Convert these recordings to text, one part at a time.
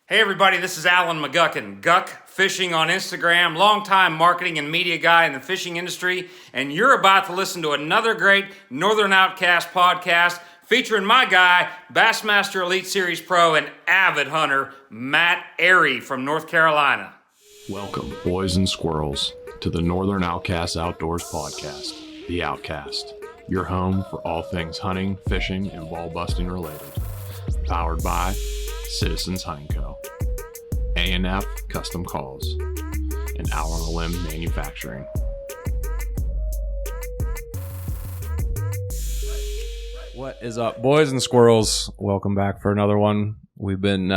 Hey everybody, this is Alan McGuckin, Guck Fishing on Instagram, longtime marketing and media guy in the fishing industry, and you're about to listen to another great Northern Outcast podcast featuring my guy, Bassmaster Elite Series Pro and avid hunter, Matt Arey from North Carolina. Welcome, boys and squirrels, to the Northern Outcast Outdoors podcast, The Outcast, your home for all things hunting, fishing, and ball busting related. Powered by Citizens Hunting Co., A&F Custom Calls, and Out on a Limb Manufacturing. What is up, boys and squirrels? Welcome back for another one. We've been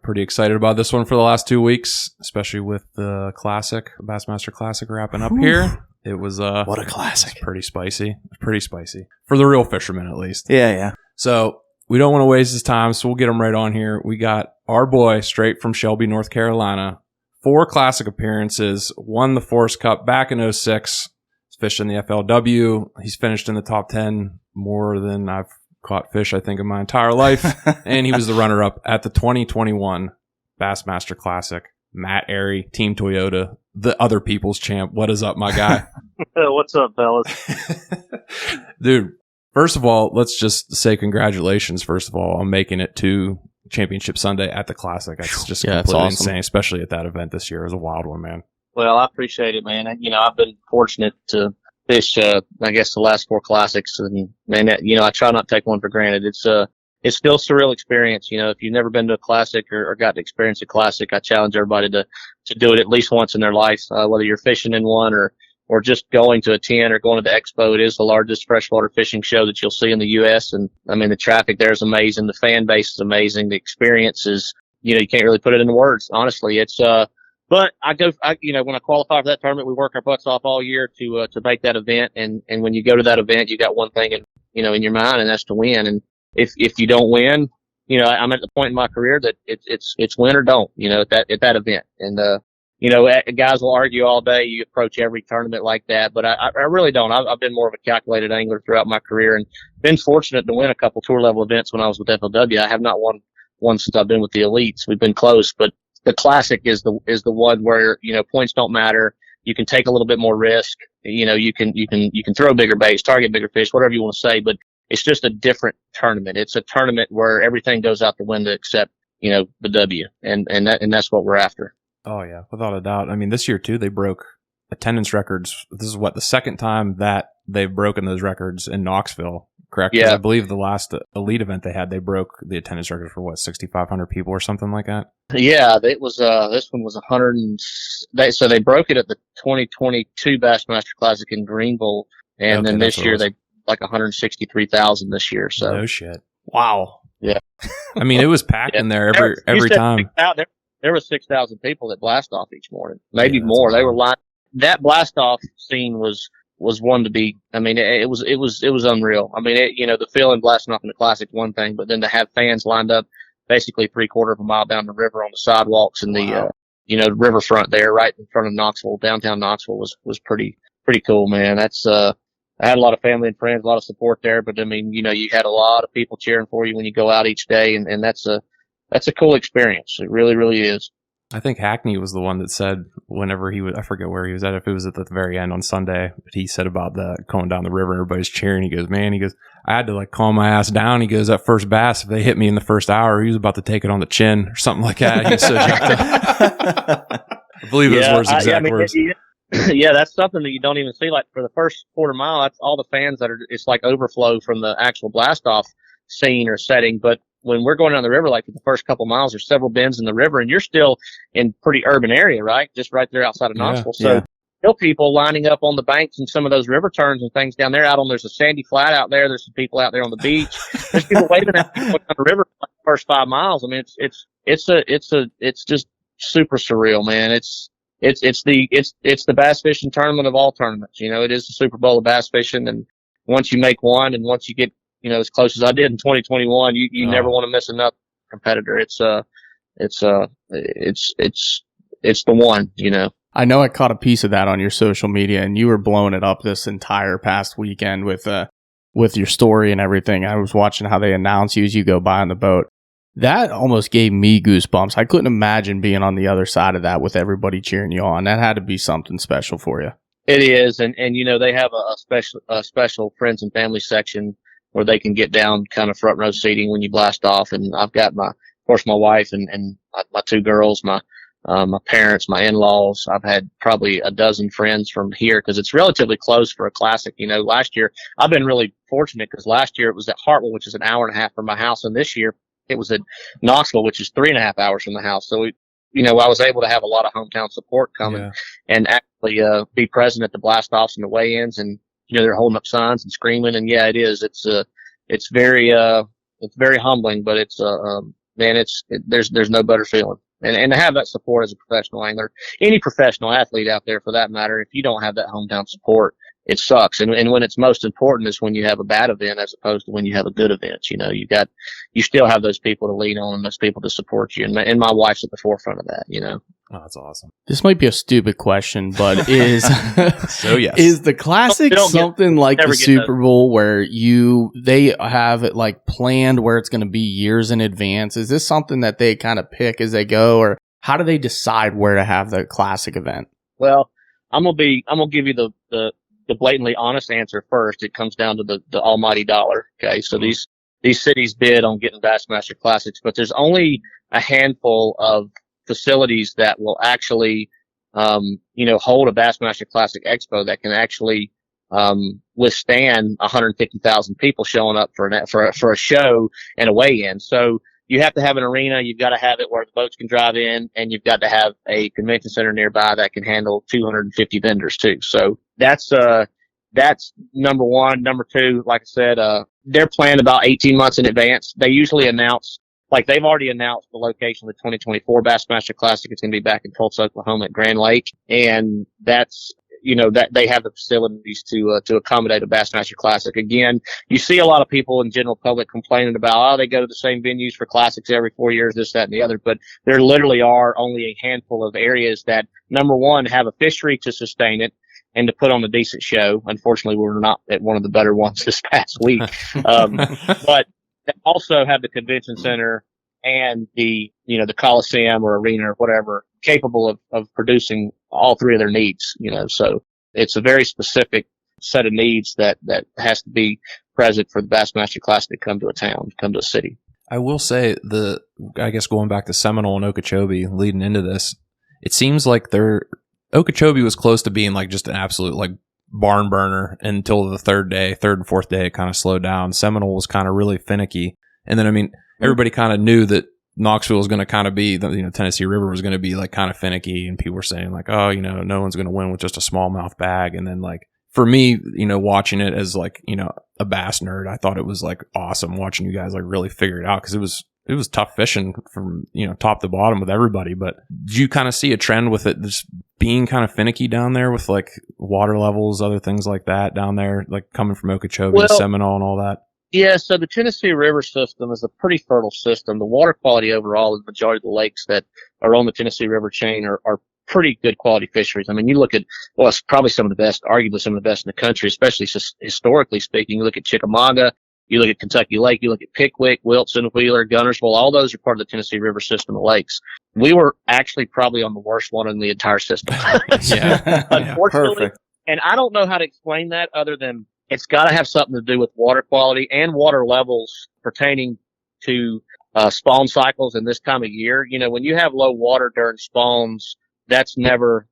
pretty excited about this one for the last 2 weeks, especially with the Classic, Bassmaster Classic wrapping up here. It was what a classic. Pretty spicy. Pretty spicy. For the real fishermen, at least. Yeah. So we don't want to waste his time, so we'll get him right on here. We got our boy straight from Shelby, North Carolina. 4 Classic appearances, won the Forest Cup back in 2006. He's fished in the FLW. He's finished in the top 10 more than I've caught fish, I think, in my entire life. And he was the runner-up at the 2021 Bassmaster Classic. Matt Arey, Team Toyota, the other people's champ. What is up, my guy? What's up, fellas? Dude, first of all, let's just say congratulations, first of all, on making it to Championship Sunday at the Classic. That's just completely awesome. insane, especially at that event this year. It was a wild one, man. Well, I appreciate it, man. I've been fortunate to fish, I guess, the last 4 Classics, and man, I try not to take one for granted. It's still a surreal experience. If you've never been to a Classic or got to experience a Classic, I challenge everybody to do it at least once in their life, whether you're fishing in one or just going to attend or going to the expo. It is the largest freshwater fishing show that you'll see in the U.S. And I mean, the traffic there is amazing. The fan base is amazing. The experience is, you can't really put it into words. Honestly, it's, but when I qualify for that tournament, we work our butts off all year to make that event. And when you go to that event, you got one thing in your mind, and that's to win. And if you don't win, I'm at the point in my career that it's win or don't, at that event. And, guys will argue all day. You approach every tournament like that, but I really don't. I've been more of a calculated angler throughout my career and been fortunate to win a couple tour level events when I was with FLW. I have not won one since I've been with the elites. We've been close, but the Classic is the one where, points don't matter. You can take a little bit more risk. You can throw bigger baits, target bigger fish, whatever you want to say, but it's just a different tournament. It's a tournament where everything goes out the window except, the W, and that's what we're after. Oh, yeah, without a doubt. I mean, this year, too, they broke attendance records. This is the second time that they've broken those records in Knoxville, correct? Yeah. I believe the last elite event they had, they broke the attendance record for 6,500 people or something like that? Yeah, it was, this one was 100 so they broke it at the 2022 Bassmaster Classic in Greenville, and then this year they like 163,000 this year. So no shit. Wow. Yeah. I mean, it was packed in there every time. There was 6,000 people that blast off each morning, maybe more. Wild. They were lined. That blast off scene was one to be. I mean, it was unreal. I mean, the feeling blasting off in the Classic one thing, but then to have fans lined up basically 3/4 of a mile down the river on the sidewalks and the riverfront there, right in front of Knoxville, downtown Knoxville was pretty cool, man. That's I had a lot of family and friends, a lot of support there, but I mean, you had a lot of people cheering for you when you go out each day, and that's a cool experience. It really, really is. I think Hackney was the one that said whenever I forget where he was at, if it was at the very end on Sunday, but he said about going down the river, everybody's cheering. He goes, I had to calm my ass down. He goes, that first bass, if they hit me in the first hour, he was about to take it on the chin or something like that. He was so jacked up. I believe those were his exact words. Yeah, that's something that you don't even see. Like for the first quarter mile, that's all the fans it's like overflow from the actual blast off scene or setting. But when we're going down the river, like for the first couple miles, there's several bends in the river, and you're still in pretty urban area, right? Just right there outside of Knoxville. So still people lining up on the banks and some of those river turns and things down there. There's a sandy flat out there. There's some people out there on the beach. There's people waving at people down the river for the first 5 miles. I mean, it's just super surreal, man. It's the bass fishing tournament of all tournaments. It is the Super Bowl of bass fishing, and once you make one and once you get as close as I did in 2021, you never want to miss another competitor. It's the one, I know I caught a piece of that on your social media, and you were blowing it up this entire past weekend with your story and everything. I was watching how they announce you as you go by on the boat. That almost gave me goosebumps. I couldn't imagine being on the other side of that with everybody cheering you on. That had to be something special for you. It is, and they have a special friends and family section where they can get down kind of front row seating when you blast off. And I've got of course, my wife and my two girls, my parents, my in-laws. I've had probably a dozen friends from here because it's relatively close for a classic. Last year I've been really fortunate because last year it was at Hartwell, which is an hour and a half from my house, and this year it was at Knoxville, which is 3.5 hours from the house. So I was able to have a lot of hometown support coming and actually be present at the blast offs and the weigh-ins, and they're holding up signs and screaming. And yeah, it is. It's very humbling, but there's no better feeling. And to have that support as a professional angler, any professional athlete out there for that matter, if you don't have that hometown support, it sucks. And when it's most important is when you have a bad event as opposed to when you have a good event. You still have those people to lean on and those people to support you. And my wife's at the forefront of that, Oh, that's awesome. This might be a stupid question, but is So yes. Is the classic something like the Super Bowl where they have it like planned where it's going to be years in advance? Is this something that they kind of pick as they go, or how do they decide where to have the classic event? Well, I'm gonna give you the blatantly honest answer first. It comes down to the almighty dollar. Okay, so these cities bid on getting Bassmaster Classics, but there's only a handful of facilities that will actually, hold a Bassmaster Classic Expo that can actually withstand 150,000 people showing up for a show and a weigh-in. So you have to have an arena, you've got to have it where the boats can drive in, and you've got to have a convention center nearby that can handle 250 vendors too. So that's number one. Number two, like I said, they're planned about 18 months in advance. They usually announce, like they've already announced the location of the 2024 Bassmaster Classic. It's going to be back in Tulsa, Oklahoma at Grand Lake. And that's, that they have the facilities to accommodate a Bassmaster Classic. Again, you see a lot of people in general public complaining about, they go to the same venues for classics every 4 years, this, that, and the other. But there literally are only a handful of areas that, number one, have a fishery to sustain it and to put on a decent show. Unfortunately, we were not at one of the better ones this past week. But they also have the convention center and the Coliseum or arena or whatever capable of producing all three of their needs, so it's a very specific set of needs that has to be present for the Bassmaster Classic to come to a town, come to a city. I will say I guess going back to Seminole and Okeechobee leading into this, it seems like Okeechobee was close to being like just an absolute like barn burner until the third and fourth day it kind of slowed down. Seminole was kind of really finicky. And then, everybody kind of knew that Knoxville was going to kind of be, Tennessee River was going to be like kind of finicky, and people were saying like, oh, no one's going to win with just a smallmouth bag. And then like, for me, watching it as like, a bass nerd, I thought it was like awesome watching you guys like really figure it out, because it was tough fishing from, top to bottom with everybody. But did you kind of see a trend with it just being kind of finicky down there with like water levels, other things like that down there, like coming from Okeechobee to Seminole and all that? Yeah, so the Tennessee River system is a pretty fertile system. The water quality overall in the majority of the lakes that are on the Tennessee River chain are pretty good quality fisheries. You look at, it's probably some of the best, arguably some of the best in the country, especially historically speaking. You look at Chickamauga, you look at Kentucky Lake, you look at Pickwick, Wilson, Wheeler, Gunnersville, all those are part of the Tennessee River system of lakes. We were actually probably on the worst one in the entire system. Unfortunately. Perfect. And I don't know how to explain that other than it's got to have something to do with water quality and water levels pertaining to spawn cycles in this time of year. When you have low water during spawns, that's never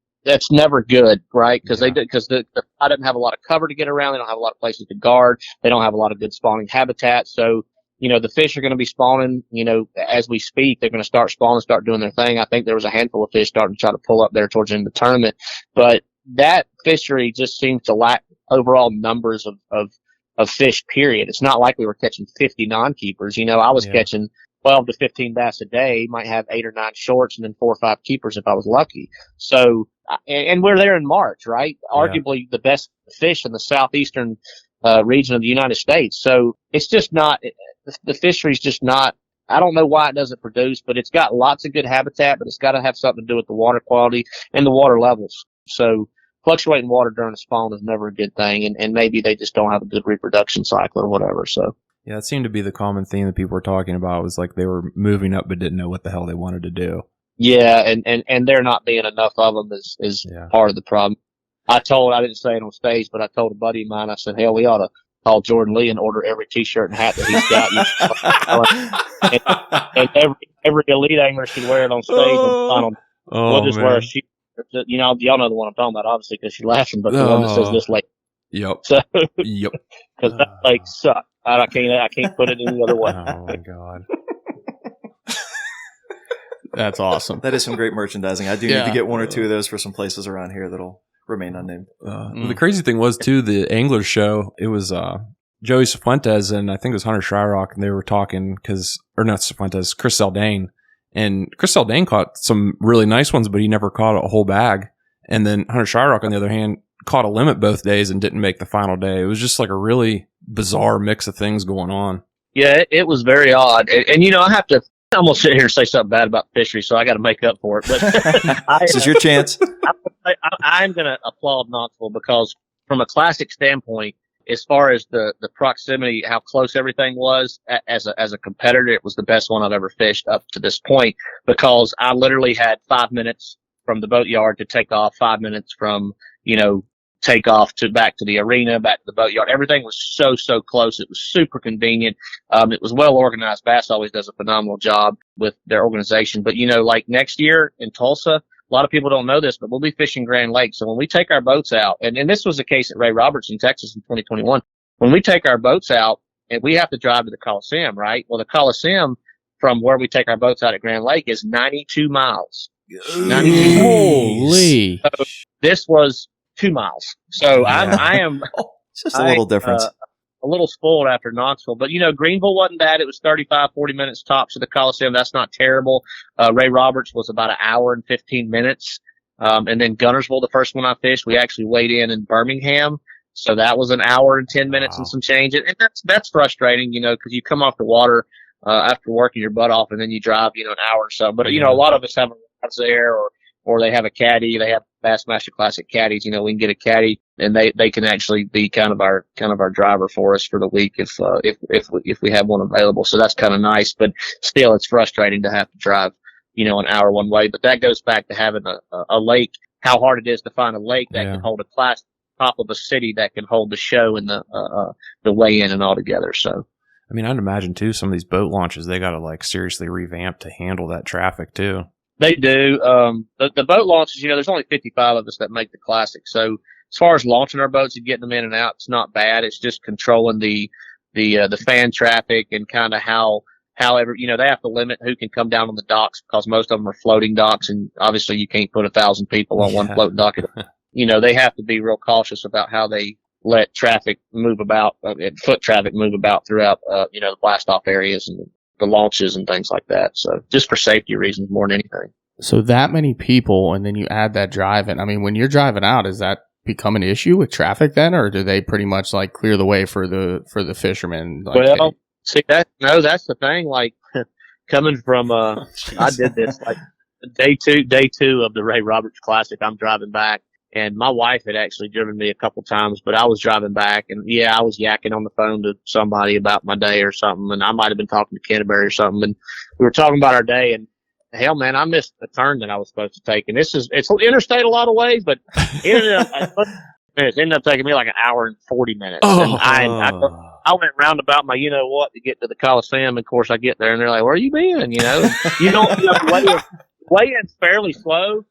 good, right? Because the fly doesn't have a lot of cover to get around. They don't have a lot of places to guard. They don't have a lot of good spawning habitat. So, the fish are going to be spawning, as we speak. They're going to start spawning, start doing their thing. I think there was a handful of fish starting to try to pull up there towards the end of the tournament. But that fishery just seems to lack overall numbers of fish, period. It's not like we were catching 50 non-keepers. I was catching 12 to 15 bass a day, might have 8 or 9 shorts and then 4 or 5 keepers if I was lucky. So, and we're there in March, right? Arguably the best fish in the southeastern region of the United States. So it's just not, the fishery's just not, I don't know why it doesn't produce, but it's got lots of good habitat, but it's got to have something to do with the water quality and the water levels. So fluctuating water during a spawn is never a good thing, and maybe they just don't have a good reproduction cycle or whatever. So Yeah, it seemed to be the common theme that people were talking about was like they were moving up but didn't know what the hell they wanted to do. Yeah, and there not being enough of them is part of the problem. I didn't say it on stage, but I told a buddy of mine, I said, hell, we ought to call Jordan Lee and order every T-shirt and hat that he's got. and every elite angler should wear it on stage. We'll just wear a sheet. You know, y'all know the one I'm talking about, obviously, because she's laughing, but the one that says this lake. Yep. So, yep. Because that lake sucks. I can't put it any other way. Oh my God. That's awesome. That is some great merchandising. I do need to get one or two of those for some places around here that'll remain unnamed. The crazy thing was too, the Anglers show, it was Joey Cifuentes and I think it was Hunter Shryock, and they were talking Chris Seldane. And Chris Seldane caught some really nice ones, but he never caught a whole bag. And then Hunter Shryock, on the other hand, caught a limit both days and didn't make the final day. It was just like a really bizarre mix of things going on. Yeah, it was very odd. And you know, I'm going to sit here and say something bad about the fishery, so I got to make up for it. But this is your chance. I'm going to applaud Knoxville because from a classic standpoint, as far as the proximity, how close everything was as a competitor, it was the best one I've ever fished up to this point, because I literally had 5 minutes from the boatyard to take off, 5 minutes from, take off to back to the arena, back to the boatyard. Everything was so close. It was super convenient. It was well organized. Bass always does a phenomenal job with their organization. But, like next year in Tulsa, a lot of people don't know this, but we'll be fishing Grand Lake. So when we take our boats out, and this was the case at Ray Roberts in Texas in 2021, when we take our boats out and we have to drive to the Coliseum, right? Well, the Coliseum from where we take our boats out at Grand Lake is 92 miles. 92 Holy. So this was 2 miles. So I am it's just a little difference. A little spoiled after Knoxville, but Greenville wasn't bad. It was 35, 40 minutes tops to the Coliseum. That's not terrible. Ray Roberts was about an hour and 15 minutes. And then Guntersville, the first one I fished, we actually weighed in Birmingham. So that was an hour and 10 minutes and some change. And that's frustrating, because you come off the water, after working your butt off and then you drive, an hour or so. But, a lot of us have rides there or they have a caddy. They have Bassmaster Classic caddies. We can get a caddy and they can actually be kind of our driver for us for the week if we have one available. So that's kind of nice, but still it's frustrating to have to drive, an hour one way. But that goes back to having a lake, how hard it is to find a lake that can hold a class top of a city that can hold the show and the weigh in and all together. So. I mean, I'd imagine too, some of these boat launches, they got to seriously revamp to handle that traffic too. They do. The boat launches, there's only 55 of us that make the Classic. So as far as launching our boats and getting them in and out, it's not bad. It's just controlling the fan traffic and kind of however, they have to limit who can come down on the docks because most of them are floating docks. And obviously you can't put 1,000 people on one floating dock. They have to be real cautious about how they let traffic move about, foot traffic move about throughout, the blast off areas and the launches and things like that. So just for safety reasons more than anything. So that many people, and then you add that driving. I mean, when you're driving out, does that become an issue with traffic then, or do they pretty much clear the way for the fishermen? See that's the thing. Coming from, I did this day two of the Ray Roberts Classic. I'm driving back. And my wife had actually driven me a couple times, but I was driving back and I was yakking on the phone to somebody about my day or something. And I might have been talking to Canterbury or something. And we were talking about our day and hell, man, I missed the turn that I was supposed to take. And it's interstate a lot of ways, but it ended up taking me an hour and 40 minutes. And I went roundabout my, to get to the Coliseum. Of course I get there and they're like, where you been? You don't, weigh-in's fairly slow.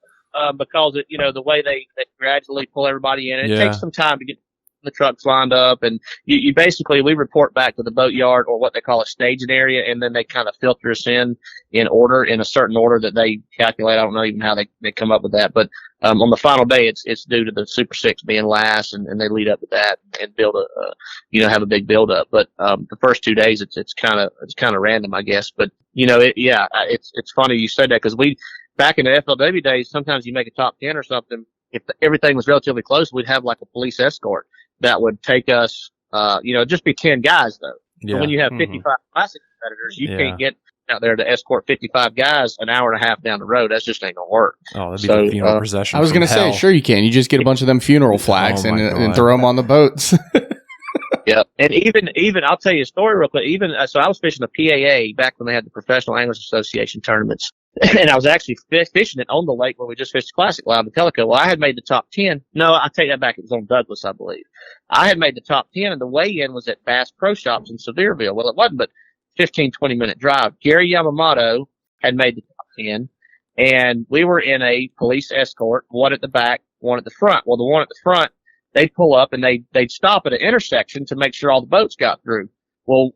Because the way they gradually pull everybody in, it takes some time to get the trucks lined up, and you basically we report back to the boatyard or what they call a staging area, and then they kind of filter us in order in a certain order that they calculate. I don't know even how they come up with that, but on the final day, it's due to the Super Six being last, and they lead up to that and build have a big build up. But the first 2 days, it's kind of random, I guess. But it's funny you said that because back in the FLW days, sometimes you make a top 10 or something. If everything was relatively close, we'd have a police escort that would take us, just be 10 guys though. Yeah. So when you have 55 classic competitors, you can't get out there to escort 55 guys an hour and a half down the road. That just ain't gonna work. Oh, that'd be the funeral procession. I was gonna say, sure you can. You just get a bunch of them funeral flags and throw them on the boats. Yeah, and even I'll tell you a story real quick. So I was fishing a PAA back when they had the Professional Anglers Association tournaments, and I was actually fishing it on the lake where we just fished the Classic live in Tellico. Well, I had made the top 10. No, I take that back. It was on Douglas, I believe. I had made the top 10, and the weigh-in was at Bass Pro Shops in Sevierville. Well, it wasn't but 15, 20-minute drive. Gary Yamamoto had made the top 10, and we were in a police escort, one at the back, one at the front. Well, the one at the front, they'd pull up and they'd stop at an intersection to make sure all the boats got through. Well,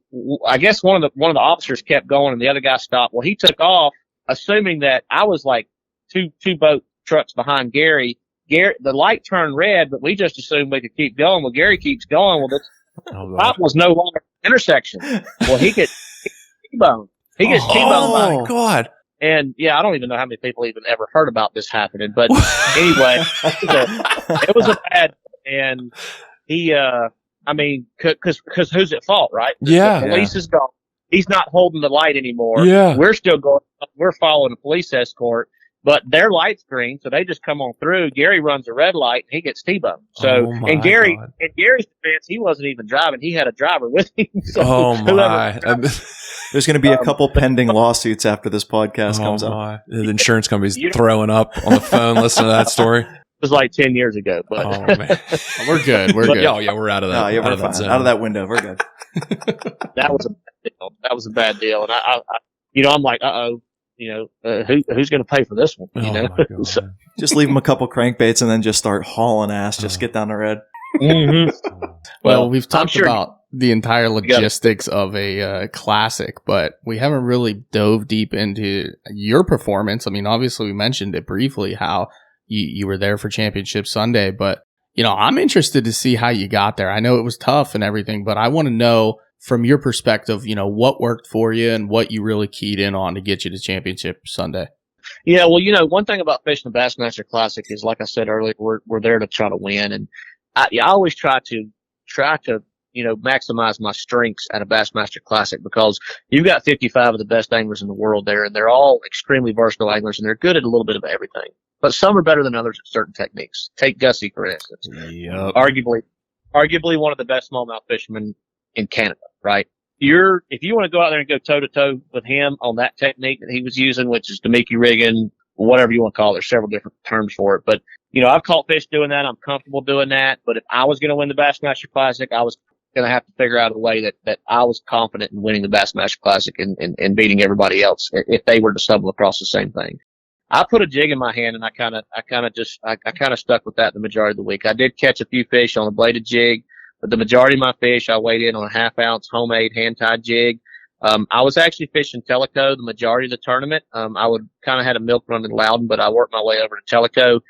I guess one of the officers kept going and the other guy stopped. Well, he took off, assuming that I was like two boat trucks behind Gary. The light turned red, but we just assumed we could keep going. Well, Gary keeps going. Well, this stop was no longer an intersection. Well, he gets T-boned. He gets T-boned. Oh my God. And yeah, I don't even know how many people even ever heard about this happening. But anyway, it was a bad. And he, I mean, cause who's at fault, right? Yeah. The police is gone. He's not holding the light anymore. Yeah. We're still going, we're following a police escort, but their light's green. So they just come on through. Gary runs a red light. And he gets T-boned. So, in Gary's defense, he wasn't even driving. He had a driver with him. So There's going to be a couple pending lawsuits after this podcast comes out. The insurance company's throwing up on the phone listening to that story. It was like 10 years ago, but man. We're good. We're good. Oh yeah, we're out of that. We're fine. Out of that window. We're good. That was a bad deal. That was a bad deal. And I I'm like, who's going to pay for this one? So, just leave them a couple crankbaits and then just start hauling ass. Just get down the red. Mm-hmm. Well, we've talked about the entire logistics of a classic, but we haven't really dove deep into your performance. I mean, obviously we mentioned it briefly how you were there for Championship Sunday, but I'm interested to see how you got there. I know it was tough and everything, but I want to know from your perspective, what worked for you and what you really keyed in on to get you to Championship Sunday. Yeah, well, one thing about fishing the Bassmaster Classic is, like I said earlier, we're there to try to win, and I always try to maximize my strengths at a Bassmaster Classic because you've got 55 of the best anglers in the world there, and they're all extremely versatile anglers, and they're good at a little bit of everything. But some are better than others at certain techniques. Take Gussie, for instance. Yep. Arguably one of the best smallmouth fishermen in Canada, right? If you want to go out there and go toe to toe with him on that technique that he was using, which is Demiki rigging, whatever you want to call it, there's several different terms for it. But, I've caught fish doing that. I'm comfortable doing that. But if I was going to win the Bassmaster Classic, I was going to have to figure out a way that I was confident in winning the Bassmaster Classic and beating everybody else if they were to stumble across the same thing. I put a jig in my hand and I kind of stuck with that the majority of the week. I did catch a few fish on a bladed jig, but the majority of my fish I weighed in on a 1/2 ounce homemade hand tied jig. I was actually fishing Tellico the majority of the tournament. I would kind of had a milk run in Loudon, but I worked my way over to Tellico,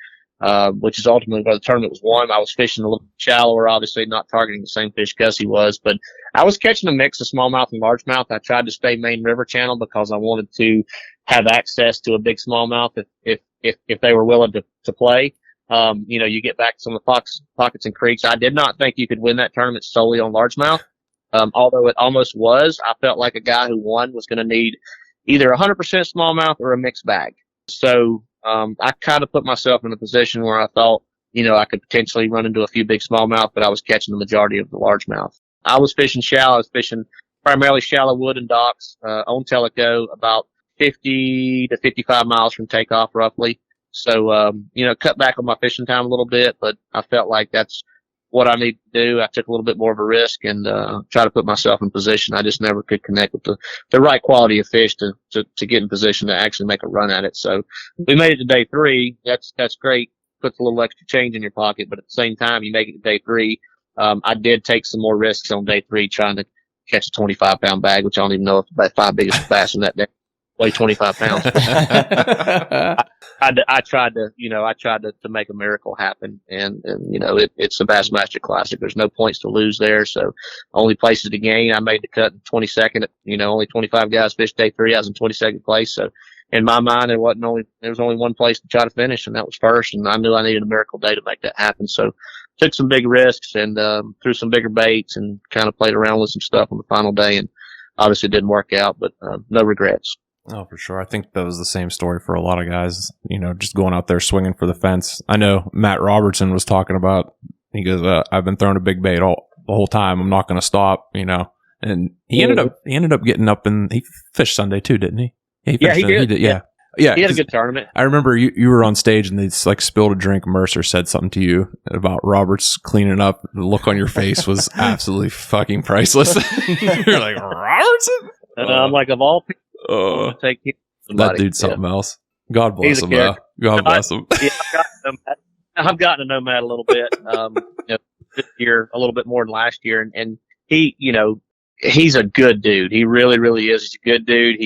which is ultimately where the tournament was won. I was fishing a little shallower, obviously not targeting the same fish Gussie was, but I was catching a mix of smallmouth and largemouth. I tried to stay main river channel because I wanted to have access to a big smallmouth if they were willing to play. You get back to some of the pockets and creeks. I did not think you could win that tournament solely on largemouth. Although it almost was, I felt like a guy who won was going to need either 100% smallmouth or a mixed bag. So, I kind of put myself in a position where I thought, I could potentially run into a few big smallmouth, but I was catching the majority of the largemouth. I was fishing shallow. I was fishing primarily shallow wood and docks, on Tellico, about 50 to 55 miles from takeoff roughly. So, cut back on my fishing time a little bit, but I felt like that's what I need to do. I took a little bit more of a risk and, try to put myself in position. I just never could connect with the right quality of fish to get in position to actually make a run at it. So we made it to day 3. That's great. Puts a little extra change in your pocket, but at the same time, you make it to day 3. I did take some more risks on day 3 trying to catch a 25-pound bag, which I don't even know if the 5 biggest bass in that day weigh 25 pounds. I tried to make a miracle happen, and it's a Bassmaster Classic. There's no points to lose there, so only places to gain. I made the cut in 22nd. Only 25 guys fished day 3. I was in 22nd place, so in my mind, there was only one place to try to finish, and that was first. And I knew I needed a miracle day to make that happen, so took some big risks and threw some bigger baits and kind of played around with some stuff on the final day, and obviously it didn't work out, but no regrets. Oh, for sure. I think that was the same story for a lot of guys, just going out there swinging for the fence. I know Matt Robertson was talking about, he goes, I've been throwing a big bait the whole time. I'm not going to stop, you know. And he ended up getting up, and he fished Sunday too, didn't he? He did. Yeah. He had a good tournament. I remember you were on stage and they like spilled a drink. Mercer said something to you about Roberts cleaning up. The look on your face was absolutely fucking priceless. You're like, Robertson? And I'm like, of all people, take him. That dude's something else. God bless him, though. God bless him. I've gotten to know Matt a little bit this year, a little bit more than last year. And he, he's a good dude. He really, really is. He's a good dude.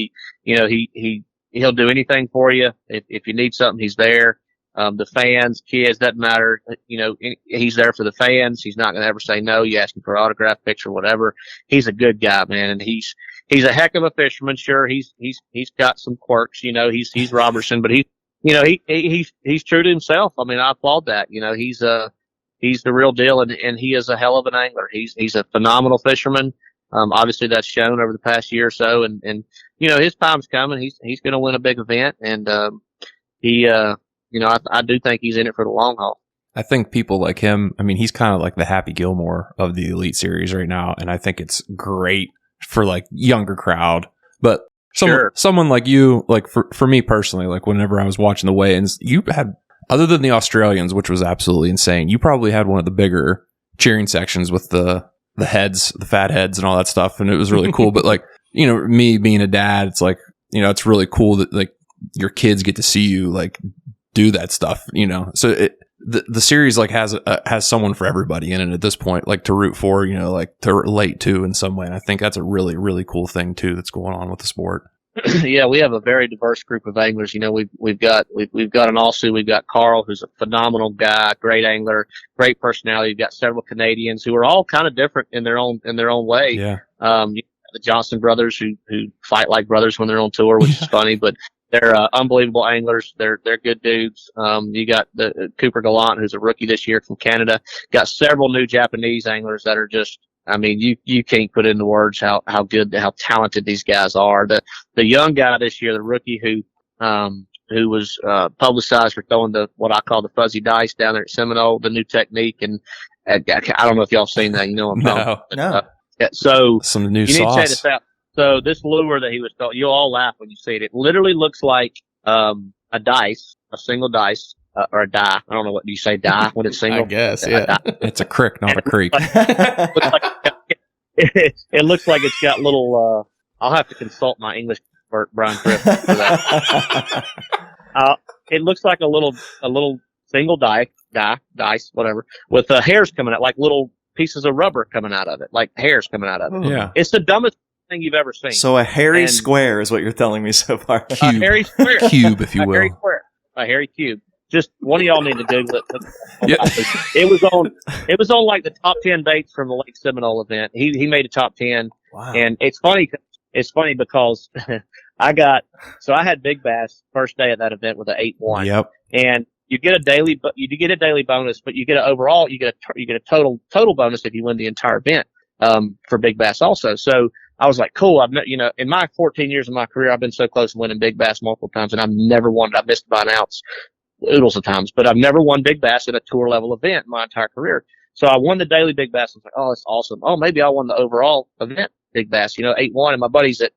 He'll do anything for you. If you need something, he's there. The fans, kids, doesn't matter. He's there for the fans. He's not going to ever say no. You ask him for an autograph, picture, whatever. He's a good guy, man. And he's a heck of a fisherman. Sure. He's got some quirks, he's Robertson, but he's true to himself. I mean, I applaud that. He's the real deal, and he is a hell of an angler. He's a phenomenal fisherman. Obviously that's shown over the past year or so, and his time's coming. He's going to win a big event, and I do think he's in it for the long haul. I think people like him, I mean, he's kind of like the Happy Gilmore of the Elite Series right now, and I think it's great for like younger crowd. But someone like you, like for me personally, like whenever I was watching the weigh-ins, you had, other than the Australians, which was absolutely insane, you probably had one of the bigger cheering sections with the heads, the fat heads and all that stuff. And it was really cool. But like, me being a dad, it's like, it's really cool that like your kids get to see you like do that stuff, So the series like has someone for everybody in it at this point, like to root for, like to relate to in some way. And I think that's a really, really cool thing too that's going on with the sport. Yeah, we have a very diverse group of anglers. We've got an Aussie. We've got Carl, who's a phenomenal guy, great angler, great personality. We've got several Canadians who are all kind of different in their own way. Yeah. The Johnson brothers who fight like brothers when they're on tour, which is funny, but they're unbelievable anglers. They're good dudes. You got the Cooper Gallant, who's a rookie this year from Canada. Got several new Japanese anglers that are just, I mean, you can't put into words how good, how talented these guys are. The young guy this year, the rookie who was publicized for throwing what I call the fuzzy dice down there at Seminole, the new technique, and I don't know if y'all seen that. I'm talking. No. So some new you sauce. need to check this out. So this lure that he was throwing, you'll all laugh when you see it. It literally looks like a dice, a single dice. Or a die. I don't know, what do you say, die when it's single? I guess, yeah. It's a crick, not a creek. It looks like it's got little, I'll have to consult my English expert, Brian Tripp, for that. It looks like a little single dice, whatever, with hairs coming out, like little pieces of rubber coming out of it, like hairs coming out of it. Yeah. It's the dumbest thing you've ever seen. So a hairy square is what you're telling me so far. A hairy square. Cube, if you will. A hairy cube. Just one of y'all need to Google it. Yep. It was on like the top 10 baits from the Lake Seminole event. He made a top 10. Wow. And it's funny because I had big bass first day of that event with an 8-1. Yep. And you get a daily bonus, but you get a total bonus if you win the entire event, for big bass also. So I was like, cool. In my 14 years of my career, I've been so close to winning big bass multiple times, and I've never won. I've missed by an ounce oodles of times, but I've never won big bass at a tour level event in my entire career. So I won the daily big bass. I was like, oh, that's awesome. Oh, maybe I won the overall event big bass, 8-1. And my buddies that,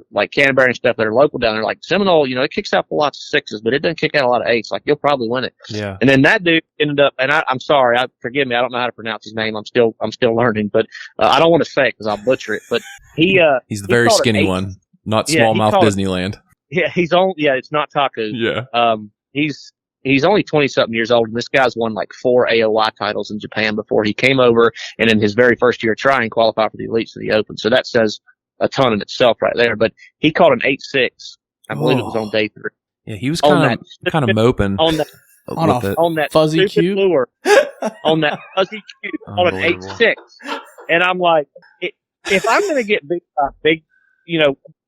like Canterbury and stuff that are local down there, like Seminole, it kicks out lots of 6s, but it doesn't kick out a lot of 8s. Like, you'll probably win it. Yeah. And then that dude ended up, and I'm sorry, forgive me, I don't know how to pronounce his name. I'm still learning, but I don't want to say it because I'll butcher it. But he's the very skinny one, not smallmouth Disneyland. It's not Taku. Yeah. He's only 20-something years old, and this guy's won like 4 AOI titles in Japan before he came over, and in his very first year trying, qualified for the Elites of the Open. So that says a ton in itself right there. But he caught an 8-6. I believe it was on day 3. Yeah, he was kind of moping on that fuzzy cube lure, on that fuzzy cube on an 8-6. And I'm like, if I'm going to get big,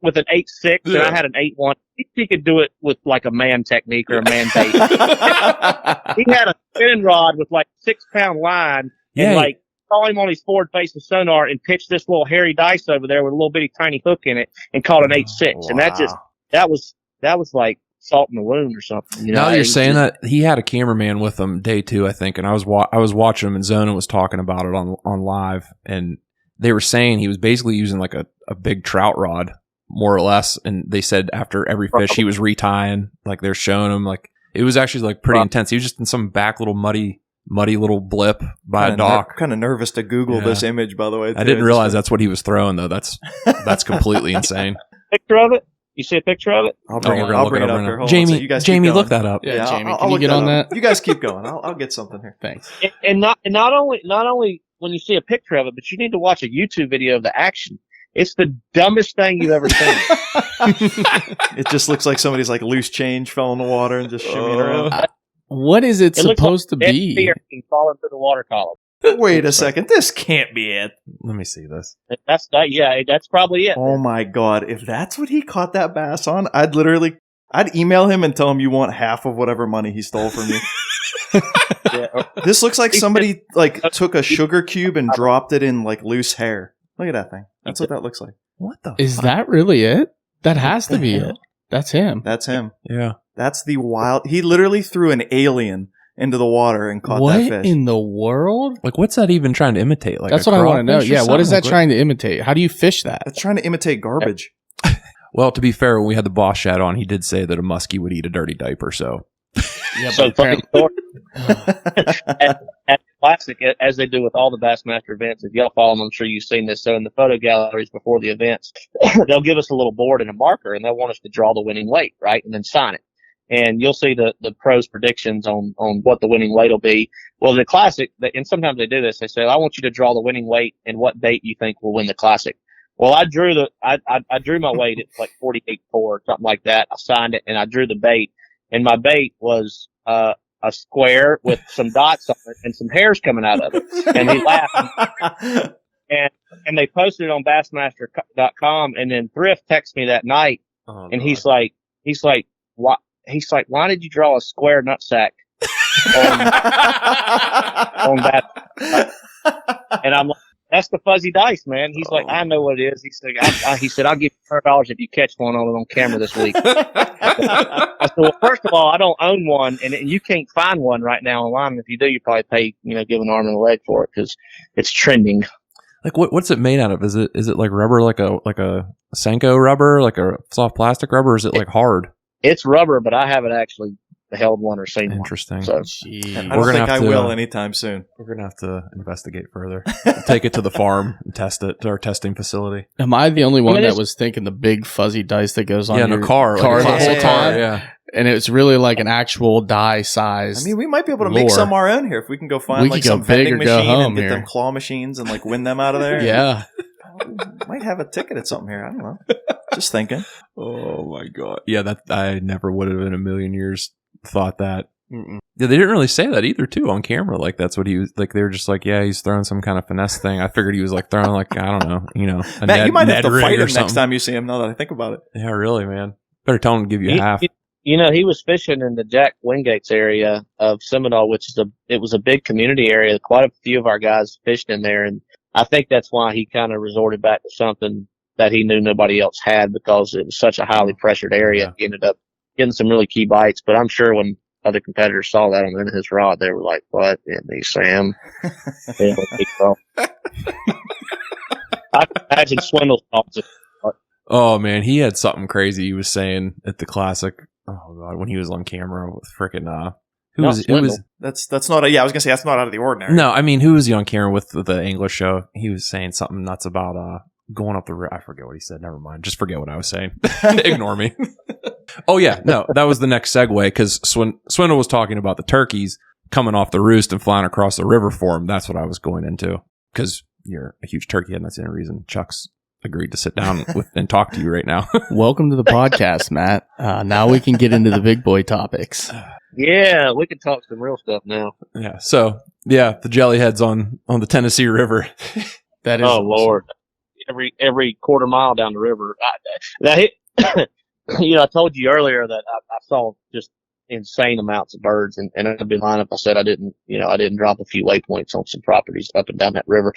with an 8-6, and I had an 8-1, he could do it with like a man technique or a man bait. He had a spinning rod with like 6-pound line, and like saw him on his forward facing sonar and pitched this little hairy dice over there with a little bitty tiny hook in it and caught an 8-6. And that was like salt in the wound or something. Now that you're saying that, he had a cameraman with him day 2, I think, and I was watching him, and Zona was talking about it on live, and they were saying he was basically using like a big trout rod, more or less, and they said after every fish he was retying, like they're showing him, like it was actually like pretty intense. He was just in some back little muddy little blip by a dock. Kind of nervous to Google this image, by the way. I didn't realize that's what he was throwing, though. That's completely insane. Picture of it? You see a picture of it? I'll bring it up here. Hold on, Jamie, look that up. Yeah, Jamie, can you get on that? You guys keep going. I'll get something here. Thanks. And not only when you see a picture of it, but you need to watch a YouTube video of the action. It's the dumbest thing you've ever seen. It just looks like somebody's like loose change fell in the water and just shimmying around. What is it supposed to be? Falling through the water column. Wait a second. This can't be it. Let me see this. That's probably it. Oh my God. If that's what he caught that bass on, I'd email him and tell him you want half of whatever money he stole from you. This looks like somebody like took a sugar cube and dropped it in like loose hair. Look at that thing. That's what that looks like. What the Is that really it? That has to be it. That's him. That's him. Yeah. That's the wild. He literally threw an alien into the water and caught that fish. What in the world? Like, what's that even trying to imitate? Like, that's what I want to know. Yeah, what is that trying to imitate? How do you fish that? It's trying to imitate garbage. Well, to be fair, when we had the boss shed on, he did say that a muskie would eat a dirty diaper, so. Yeah, so at Classic, as they do with all the Bassmaster events, if y'all follow them, I'm sure you've seen this. So in the photo galleries before the events, they'll give us a little board and a marker, and they'll want us to draw the winning weight, right, and then sign it. And you'll see the pros' predictions on what the winning weight will be. Well, the Classic, and sometimes they do this. They say, "I want you to draw the winning weight and what bait you think will win the Classic." Well, I drew my weight at like 48.4 or something like that. I signed it and I drew the bait, and my bait was a square with some dots on it and some hairs coming out of it. And he laughed. And they posted it on Bassmaster.com, and then Thrift texted me that night, and he's like, "Why?" He's like, "Why did you draw a square nutsack on that?" And I'm like, "That's the fuzzy dice, man." He's like, "I know what it is." He said, "I'll give you $100 if you catch one on camera this week." I said, "Well, first of all, I don't own one, and you can't find one right now online. And if you do, you probably pay, give an arm and a leg for it because it's trending." Like what's it made out of? Is it like rubber, like a Senko rubber, like a soft plastic rubber? Or is it like hard? It's rubber, but I haven't actually held one or seen Interesting. one. Interesting. So, I don't think I will anytime soon. We're going to have to investigate further. Take it to the farm and test it to our testing facility. Am I the only one that was thinking the big fuzzy dice that goes on your car like the whole time? Yeah. And it's really like an actual die size. I mean, we might be able to make some our own here if we can go find like some vending machine and get them claw machines and like win them out of there. Yeah. Might have a ticket at something here. I don't know. Just thinking. Oh my God. Yeah, that I never would have in a million years thought that. Mm-mm. Yeah, they didn't really say that either, too, on camera. Like, that's what he was, like, they were just like, yeah, he's throwing some kind of finesse thing. I figured he was, like, throwing, like, I don't know, Matt, you might have to fight him next time you see him, now that I think about it. Yeah, really, man. Better tell him to give you half. He was fishing in the Jack Wingate's area of Seminole, which is it was a big community area. Quite a few of our guys fished in there, and I think that's why he kind of resorted back to something that he knew nobody else had because it was such a highly pressured area. Yeah. He ended up getting some really key bites, but I'm sure when other competitors saw that on the end of his rod, they were like, "What in the Sam?" I can imagine Swindle's thoughts. Oh man, he had something crazy he was saying at the Classic. Oh God, when he was on camera with frickin' who was that's not I was gonna say that's not out of the ordinary. No, I mean, who was he on camera with the English show? He was saying something nuts about going up the I forget what he said. Never mind. Just forget what I was saying. Ignore me. Oh yeah, no, that was the next segue because Swindle was talking about the turkeys coming off the roost and flying across the river for him. That's what I was going into because you're a huge turkey head, and that's the only reason Chuck's agreed to sit down with and talk to you right now. Welcome to the podcast, Matt. Now we can get into the big boy topics. Yeah, we can talk some real stuff now. Yeah. So yeah, the jellyheads on the Tennessee River. That is awesome. Lord. Every quarter mile down the river. I told you earlier that I saw just insane amounts of birds, and I'd be lying if I said I didn't drop a few waypoints on some properties up and down that river.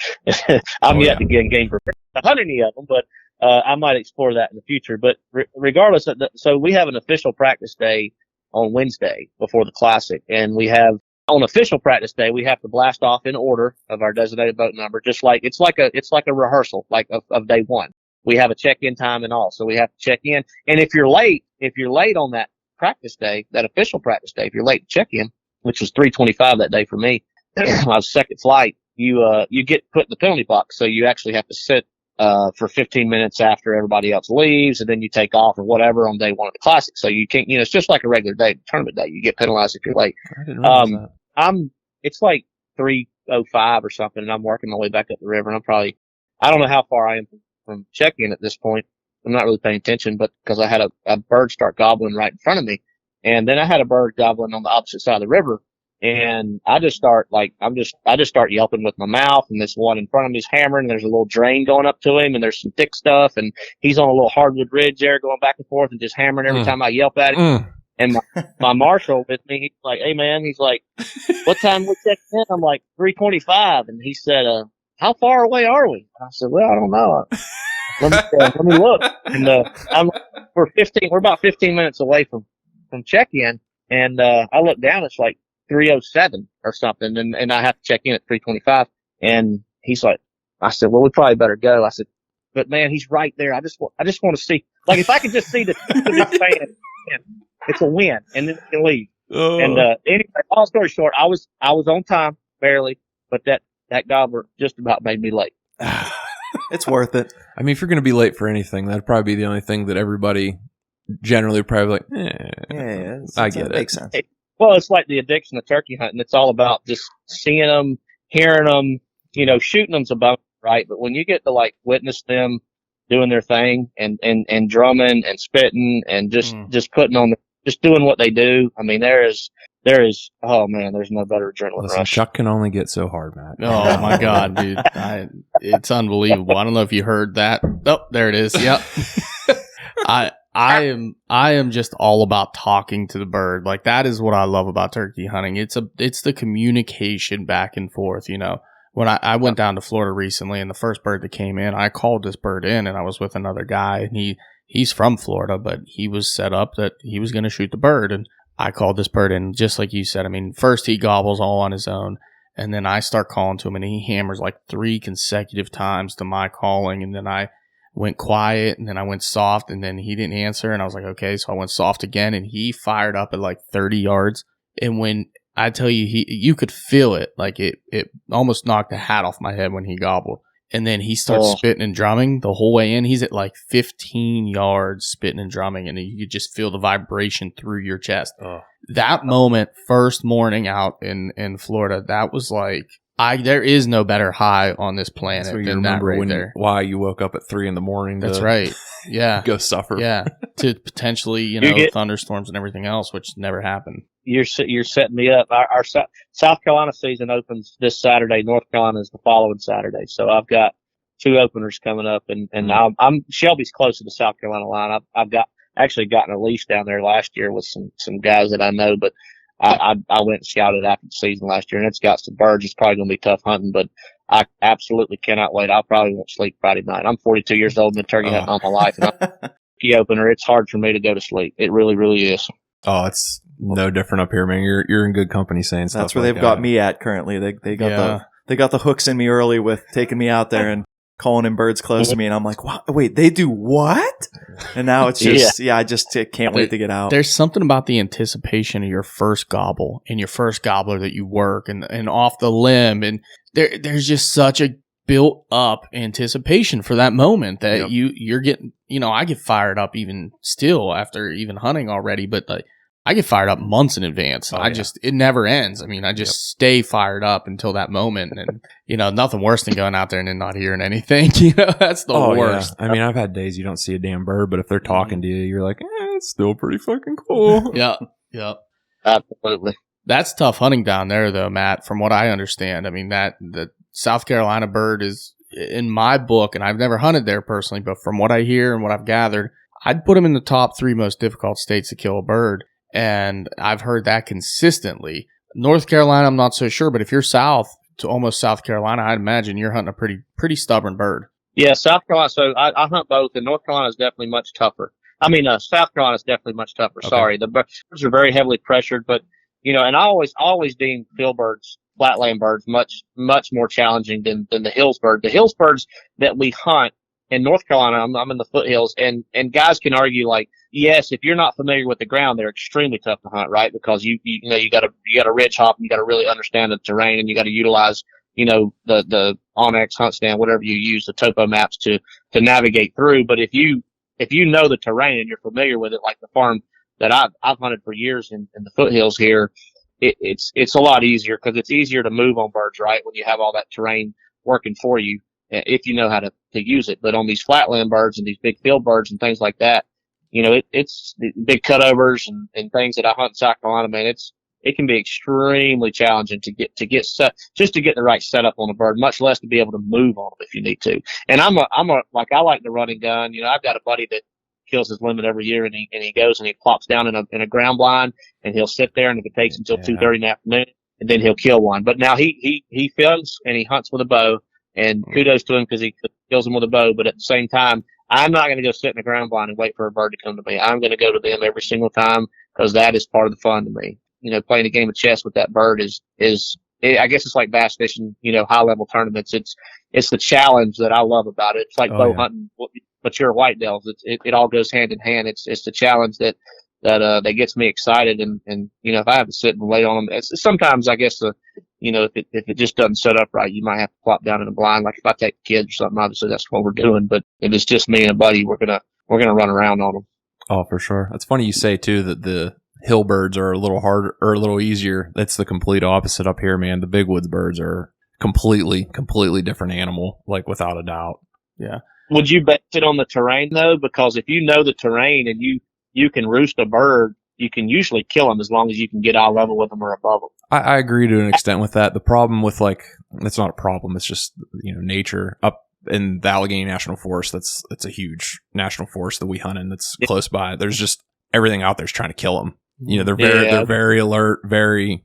I'm yet to get game for hunting any of them, but I might explore that in the future. But regardless of so we have an official practice day on Wednesday before the Classic, and we have on official practice day we have to blast off in order of our designated boat number, just like it's like a rehearsal like of day one. We have a check-in time and all, so we have to check in. And if you're late on that practice day, that official practice day, if you're late to check in, which was 3:25 that day for me, my second flight, you get put in the penalty box, so you actually have to sit for 15 minutes after everybody else leaves, and then you take off or whatever on day one of the Classic. So you can't, it's just like a regular day, tournament day. You get penalized if you're late. I didn't realize that. It's like 3:05 or something, and I'm working my way back up the river, and I don't know how far I am from check-in at this point. I'm not really paying attention, but because I had a bird start gobbling right in front of me, and then I had a bird gobbling on the opposite side of the river. And I just start yelping with my mouth, and this one in front of me is hammering, and there's a little drain going up to him, and there's some thick stuff, and he's on a little hardwood ridge there going back and forth and just hammering every time I yelp at him. And my marshal with me, he's like, "Hey man," he's like, "What time we check in?" I'm like, 3:25. And he said, "How far away are we?" And I said, "Well, I don't know. Let me look." And we're about 15 minutes away from check-in, and I look down, it's like 3:07 or something, and I have to check in at 3:25. And he's like, I said, "Well, we probably better go." I said, "But man, he's right there. I just want to see, like, if I could just see the tip of his fan, it's a win, and then we can leave." And anyway, long story short, I was on time barely, but that gobbler just about made me late. It's worth it. I mean, if you're going to be late for anything, that'd probably be the only thing that everybody generally probably like, Yeah, I get it. Makes sense. Well, it's like the addiction of turkey hunting. It's all about just seeing them, hearing them, shooting them's a bonus, right? But when you get to like witness them doing their thing and drumming and spitting and just putting on, just doing what they do. I mean, there is, oh man, there's no better adrenaline rush. Chuck can only get so hard, Matt. Oh my God, dude. It's unbelievable. I don't know if you heard that. Oh, there it is. Yep. I am just all about talking to the bird. Like, that is what I love about turkey hunting. It's the communication back and forth. When I went down to Florida recently, and the first bird that came in, I called this bird in, and I was with another guy, and he's from Florida, but he was set up that he was going to shoot the bird. And I called this bird in, just like you said. I mean, first he gobbles all on his own, and then I start calling to him, and he hammers like 3 consecutive times to my calling, and then I went quiet, and then I went soft, and then he didn't answer, and I was like, okay, so I went soft again, and he fired up at like 30 yards, and when I tell you, you could feel it, like it almost knocked the hat off my head when he gobbled, and then he starts spitting and drumming the whole way in. He's at like 15 yards spitting and drumming, and you could just feel the vibration through your chest. That moment, first morning out in Florida, that was like, there is no better high on this planet so you than remember that right there. Why you woke up at 3 a.m. That's right. Yeah. Go suffer. Yeah. To potentially, thunderstorms and everything else, which never happened. You're setting me up. Our South Carolina season opens this Saturday. North Carolina is the following Saturday. So I've got 2 openers coming up, and I'm Shelby's closer to South Carolina line. I've actually gotten a lease down there last year with some guys that I know, but I went and scouted after the season last year, and it's got some birds. It's probably going to be tough hunting, but I absolutely cannot wait. I probably won't sleep Friday night. I'm 42 years old and been turkey hunting all my life, and I'm key opener. It's hard for me to go to sleep. It really, really is. Oh, it's no different up here, man. You're in good company saying stuff. That's where like they've got me at currently. They got the hooks in me early with taking me out there and calling in birds close to me, and I'm like, what? Wait, they do what? And now it's just, I just can't wait to get out. There's something about the anticipation of your first gobble and your first gobbler that you work and off the limb, and there's just such a built up anticipation for that moment that you're getting. I get fired up even still after even hunting already, but like, I get fired up months in advance. It never ends. I mean, I just stay fired up until that moment. And, nothing worse than going out there and then not hearing anything. That's the worst. Yeah. I mean, I've had days you don't see a damn bird, but if they're talking to you, you're like, it's still pretty fucking cool. Yeah. Absolutely. That's tough hunting down there, though, Matt, from what I understand. I mean, the South Carolina bird is, in my book, and I've never hunted there personally, but from what I hear and what I've gathered, I'd put them in the top 3 most difficult states to kill a bird. And I've heard that consistently. North Carolina, I'm not so sure, but if you're south to almost South Carolina, I'd imagine you're hunting a pretty stubborn bird. Yeah, South Carolina. So I hunt both, and North Carolina is definitely much tougher. I mean, South Carolina is definitely much tougher. Okay. Sorry, the birds are very heavily pressured, but and I always deem field birds, flatland birds, much more challenging than the hills bird. The hills birds that we hunt in North Carolina, I'm in the foothills, and guys can argue like, yes, if you're not familiar with the ground, they're extremely tough to hunt, right? Because you got to ridge hop, and you got to really understand the terrain, and you got to utilize the Onyx, Hunt Stand, whatever you use, the topo maps to navigate through. But if you know the terrain and you're familiar with it, like the farm that I've hunted for years in the foothills here, it's a lot easier because it's easier to move on birds, right? When you have all that terrain working for you, if you know how to use it. But on these flatland birds and these big field birds and things like that, it's the big cutovers and things that I hunt in South Carolina, man, it can be extremely challenging to get set, just to get the right setup on a bird, much less to be able to move on them if you need to. And I like the running gun. I've got a buddy that kills his limit every year, and he goes and he plops down in a ground blind, and he'll sit there, and if it takes until 2:30 in the afternoon, and then he'll kill one. But now he films and he hunts with a bow, and kudos to him because he kills them with a bow. But at the same time, I'm not going to go sit in a ground blind and wait for a bird to come to me. I'm going to go to them every single time because that is part of the fun to me. Playing a game of chess with that bird is I guess it's like bass fishing, high level tournaments. It's the challenge that I love about it. It's like bow hunting, but you're whitetails. It all goes hand in hand. It's the challenge that gets me excited. And if I have to sit and wait on them, it's sometimes I guess if it just doesn't set up right, you might have to plop down in a blind. Like if I take kids or something, obviously that's what we're doing. But if it's just me and a buddy, we're gonna run around on them. Oh, for sure. It's funny you say too that the hill birds are a little harder or a little easier. That's the complete opposite up here, man. The big woods birds are completely different animal, like without a doubt. Yeah. Would you bet it on the terrain though? Because if you know the terrain and you can roost a bird, you can usually kill them as long as you can get eye level with them or above them. I agree to an extent with that. The problem with it's not a problem. It's just, nature up in the Allegheny National Forest. It's a huge national forest that we hunt in that's close by. There's just everything out there's trying to kill them. They're very alert, very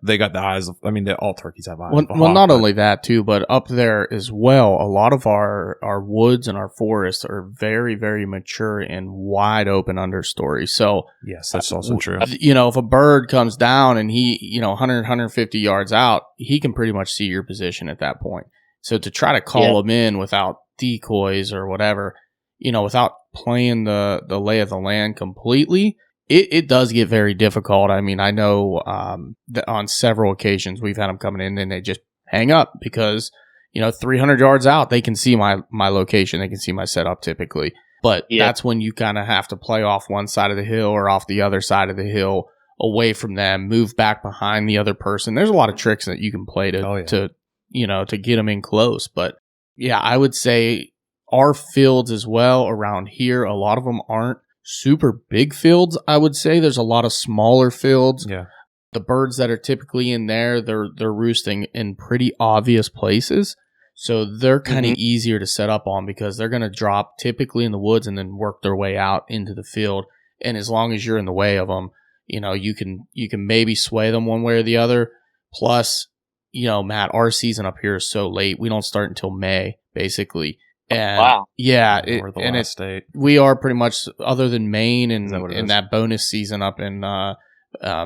they got the eyes of, all turkeys have eyes. Well, not only that too, but up there as well, a lot of our woods and our forests are very, very mature and wide open understory. So yes, that's also true. If a bird comes down and he, 100, 150 yards out, he can pretty much see your position at that point. So to try to call him in without decoys or whatever, without playing the lay of the land completely, it does get very difficult. I know that on several occasions we've had them coming in and they just hang up because, 300 yards out, they can see my location. They can see my setup typically. But that's when you kind of have to play off one side of the hill or off the other side of the hill away from them, move back behind the other person. There's a lot of tricks that you can play to get them in close. But yeah, I would say our fields as well around here, a lot of them aren't super big fields. I would say there's a lot of smaller fields. Yeah. The birds that are typically in there, they're roosting in pretty obvious places. So they're kind of easier to set up on because they're going to drop typically in the woods and then work their way out into the field. And as long as you're in the way of them, you can maybe sway them one way or the other. Plus, Matt, our season up here is so late. We don't start until May, basically. And wow. Yeah, we're the last state. We are pretty much, other than Maine and that bonus season up in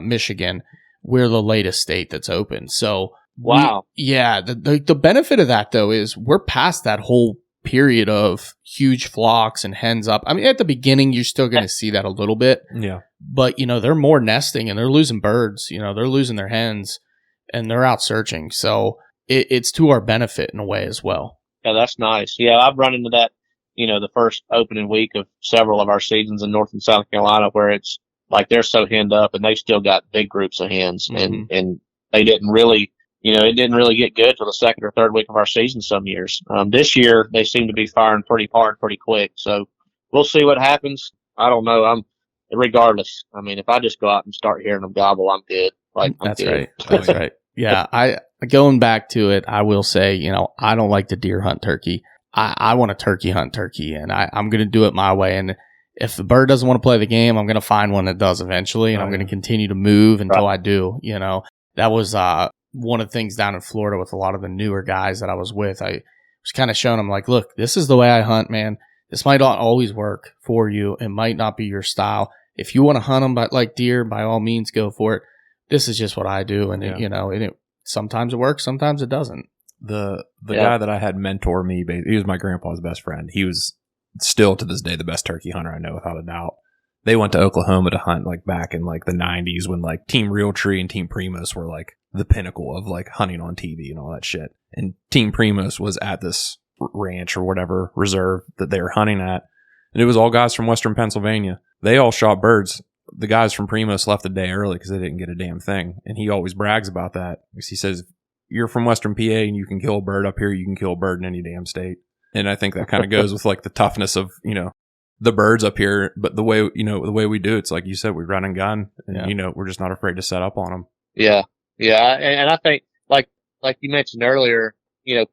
Michigan, we're the latest state that's open. So wow. The benefit of that though is we're past that whole period of huge flocks and hens up. At the beginning you're still going to see that a little bit. Yeah. But they're more nesting and they're losing birds. They're losing their hens and they're out searching. So it's to our benefit in a way as well. Yeah, that's nice. Yeah, I've run into that, the first opening week of several of our seasons in North and South Carolina where it's like they're so henned up and they still got big groups of hens and they didn't really, it didn't really get good till the second or third week of our season some years. This year they seem to be firing pretty hard, pretty quick. So we'll see what happens. I don't know. Regardless. If I just go out and start hearing them gobble, I'm good. That's right. That's right. Yeah, going back to it, I will say, I don't like to deer hunt turkey. I want to turkey hunt turkey, and I'm going to do it my way. And if the bird doesn't want to play the game, I'm going to find one that does eventually, and I'm going to continue to move until I do. That was one of the things down in Florida with a lot of the newer guys that I was with. I was kind of showing them like, look, this is the way I hunt, man. This might not always work for you. It might not be your style. If you want to hunt them like deer, by all means, go for it. This is just what I do. And sometimes it works, sometimes it doesn't. The guy that I had mentor me, he was my grandpa's best friend. He was still to this day the best turkey hunter I know, without a doubt. They went to Oklahoma to hunt like back in like the 90s when like Team Realtree and Team Primos were like the pinnacle of like hunting on TV and all that shit. And Team Primos was at this ranch or whatever reserve that they were hunting at. And it was all guys from Western Pennsylvania. They all shot birds. The guys from Primos left a day early because they didn't get a damn thing. And he always brags about that. Because he says, you're from Western PA and you can kill a bird up here, you can kill a bird in any damn state. And I think that kind of goes with like the toughness of, the birds up here. But the way we do it's like you said, we run and gun and, we're just not afraid to set up on them. Yeah. Yeah. And I think like you mentioned earlier,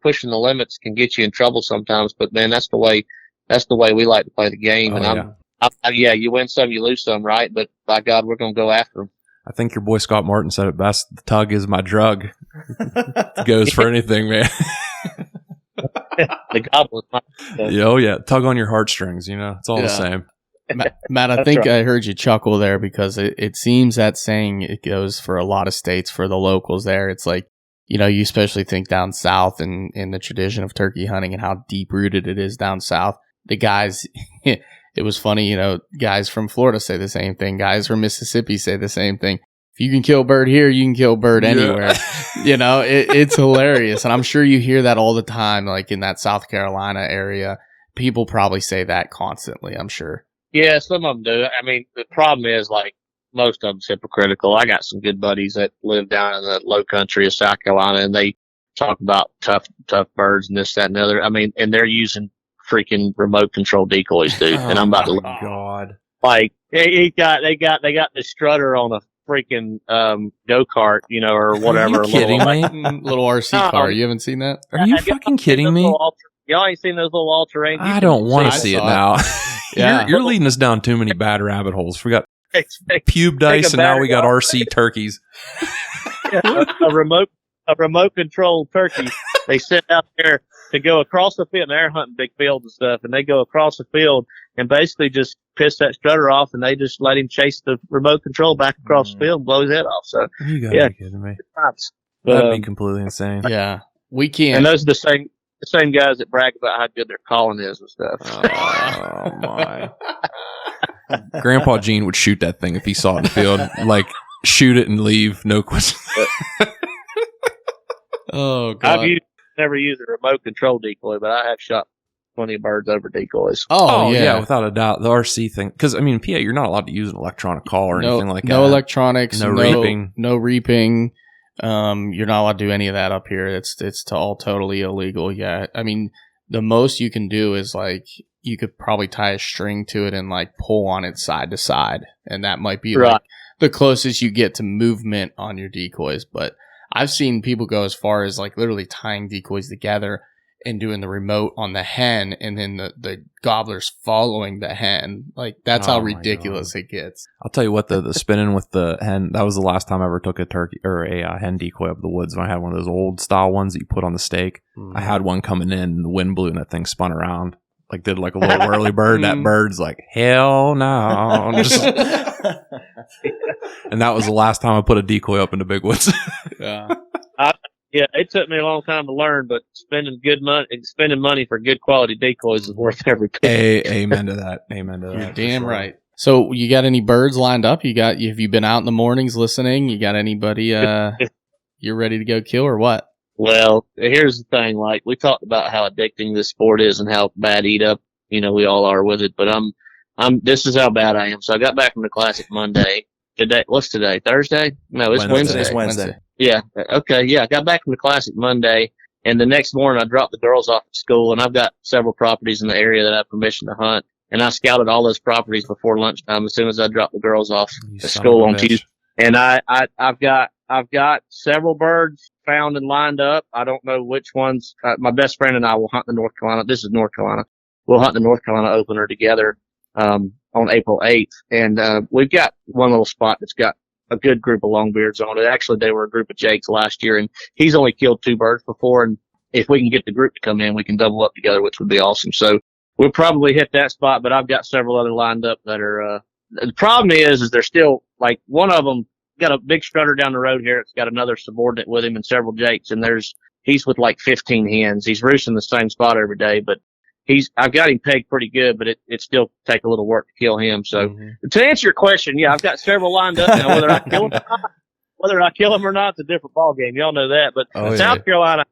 pushing the limits can get you in trouble sometimes, but man, that's the way we like to play the game. You win some, you lose some, right? But by God, we're going to go after them. I think your boy Scott Martin said it best. The tug is my drug. It goes for anything, man. The goblin. Oh yeah, tug on your heartstrings. It's all the same. Matt, I think right. I heard you chuckle there because it seems that saying it goes for a lot of states for the locals there. It's like, you especially think down south and in the tradition of turkey hunting and how deep rooted it is down south. The guys, it was funny, guys from Florida say the same thing. Guys from Mississippi say the same thing. If you can kill a bird here, you can kill a bird anywhere. It's hilarious. And I'm sure you hear that all the time, like in that South Carolina area. People probably say that constantly, I'm sure. Yeah, some of them do. I mean, the problem is like most of them's hypocritical. I got some good buddies that live down in the low country of South Carolina and they talk about tough birds and this, that, and the other. I mean, and they're using freaking remote control decoys, dude. And I'm about to look. God. Like they got the strutter on a freaking go-kart, or whatever. Are you kidding me? Little RC car. You haven't seen that? Are you fucking kidding me? Y'all ain't seen those little all-terrain? I don't want to see it now. Yeah. You're leading us down too many bad rabbit holes. We got pube dice and now we got RC turkeys. a remote control turkey. They sit out there to go across the field, and they're hunting big fields and stuff, and they go across the field and basically just piss that strutter off, and they just let him chase the remote control back across the field and blow his head off. So you gotta be kidding me. That'd be completely insane. Yeah, we can't. And those are the same guys that brag about how good their calling is and stuff. Oh my! Grandpa Gene would shoot that thing if he saw it in the field. Like shoot it and leave, no question. Oh God! I've never used a remote control decoy, but I have shot plenty of birds over decoys. Oh yeah, without a doubt. The RC thing, because I mean, PA, you're not allowed to use an electronic call or anything like that. No electronics, no reaping, no reaping. You're not allowed to do any of that up here. It's all totally illegal. Yeah, I mean, the most you can do is like you could probably tie a string to it and like pull on it side to side, and that might be like the closest you get to movement on your decoys. But I've seen people go as far as like literally tying decoys together and doing the remote on the hen and then the gobblers following the hen. Like that's how ridiculous it gets. I'll tell you what, the spinning with the hen, that was the last time I ever took a turkey or a hen decoy up the woods. When I had one of those old style ones that you put on the stake. I had one coming in and the wind blew and that thing spun around. Like did like a little whirly bird. That bird's like, hell no. And that was the last time I put a decoy up in the big woods. Yeah. Yeah, it took me a long time to learn, but spending money for good quality decoys is worth every penny. Amen to that. Amen to that. You're damn right. So you got any birds lined up? Have you been out in the mornings listening? You got anybody you're ready to go kill or what? Well, here's the thing. Like we talked about how addicting this sport is and how bad eat up, we all are with it. But this is how bad I am. So I got back from the Classic Monday. Today, what's today? Thursday? No, it's Wednesday. It's Wednesday. Yeah. Okay. Yeah. I got back from the Classic Monday, and the next morning I dropped the girls off at school, and I've got several properties in the area that I have permission to hunt, and I scouted all those properties before lunchtime as soon as I dropped the girls off at school on Tuesday. And I've got several birds found and lined up. I don't know which ones. My best friend and I will hunt the North Carolina. This is North Carolina. We'll hunt the North Carolina opener together on April 8th, and we've got one little spot that's got a good group of longbeards on it. Actually, they were a group of jakes last year, and he's only killed 2 birds before, if we can get the group to come in, we can double up together, which would be awesome. So we'll probably hit that spot, but I've got several other lined up that are, the problem is they're still like one of them got a big strutter down the road here. It's got another subordinate with him and several jakes, and he's with like 15 hens. He's roosting the same spot every day, but I've got him pegged pretty good, but it still take a little work to kill him. So to answer your question, yeah, I've got several lined up now. Whether I kill him or not, it's a different ball game. Y'all know that. But South Carolina,